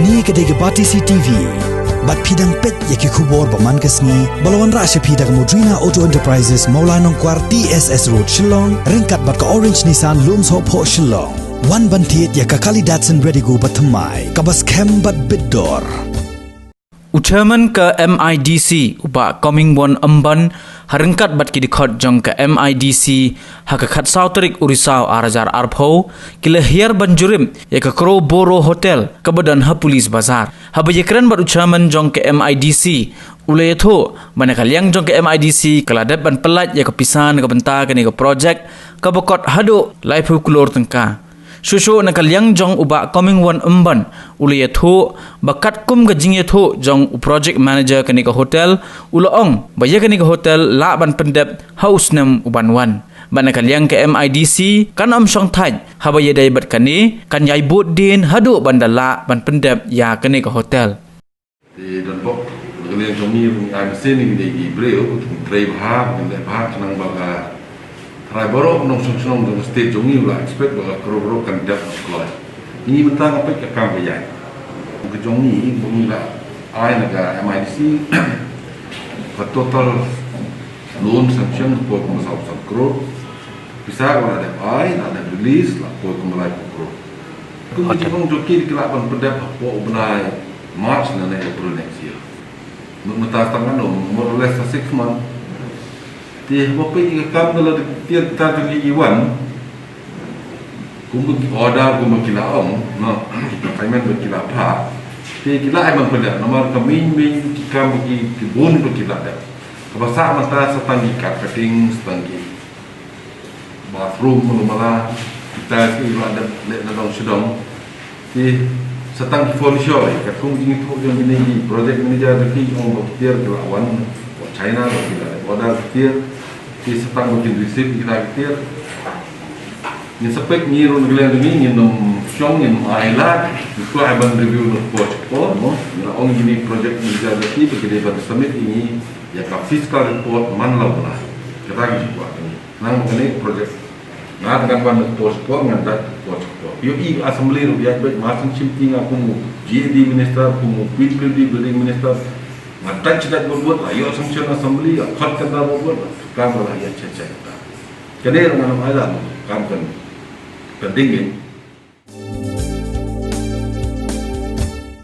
Kani kedai Bati CTV. Bat pidang pet yaki kubor paman kesni. Balawan rasya pidang Modrina Auto Enterprises Maulanong Kwar TSS Road Shillong. Ringkat bat ka Orange Nissan Lums Hop Ho Shillong. Wan bantiet yaka kali Datsun ready go batamai. Kabas kem bat bidor. Ucaman ke MIDC uba coming bon emban harengkat bat kidikot jong ke MIDC hakakat sauterik urisau arajar arpho kila hiar banjurim ya ke Crow Boro Hotel kebadan ha Pulis Bazar haba yekran bat ucaman jong ke MIDC ulay tho manakal yang jong ke MIDC keladap ban pelat ya ke pisan ke bentar ke ni ke projek ke bokot hado laifu kulor tengka Susu nakal yang jong uba coming one emban uli yatho bakat kum gajing yatho jong project manager kani ka hotel ulaong baya kani ka hotel la ban pendep house nam uban wan ban nakal yang ke MIDC kan am song thaj haba ya dai bat kani kan yai bot din hadu bandala ban pendep ya kani ka hotel di dan bok kalian kami ai mesin ni di breu trai bahag ni bahag nang baga Try borok nong sunong dong state jongi ulah expect baga koro kan dap sekolah. Ini mentang apa kekang bayar. Ke jongi bunga ai naga MIDC total loan sanction por como sa crore. Bisa kalau ada ai ada release lah por como lai crore. Kung jong joki dikelapan pendap po benai March na April next year. Mentang tangan more or less 6 months. Di bopeng kam dalam tiap tahun iwan, kumpul order kumpul kilaong, no, payment berkilau apa? Di kilau ayam berkilau, nomor kami kam bagi kebun berkilau dah. Kebasa mata setangi carpeting, setangi bathroom, malah kita itu ada dalam sedang. Di setangi furniture, kat kumpul itu yang ini project manager lagi orang berkilau kilauan, China berkilau, order berkilau. Di setang mungkin receive kita kitir ni spek ni ron glen ni nom syong ni ailat itu aban review no coach ko no na ong ini project ni jadi begini pada summit ini ya ka fiscal report man law na kita gi buat ni nang mengenai project na dengan ban coach ko ngandat coach ko yo i assembly ro biak bet masan chimting aku mu GD minister aku mu building minister Mata cedak berbuat lah, yo sanction assembly, khot kata berbuat, kam lah ya cecek. Kadang orang ada, kam kan penting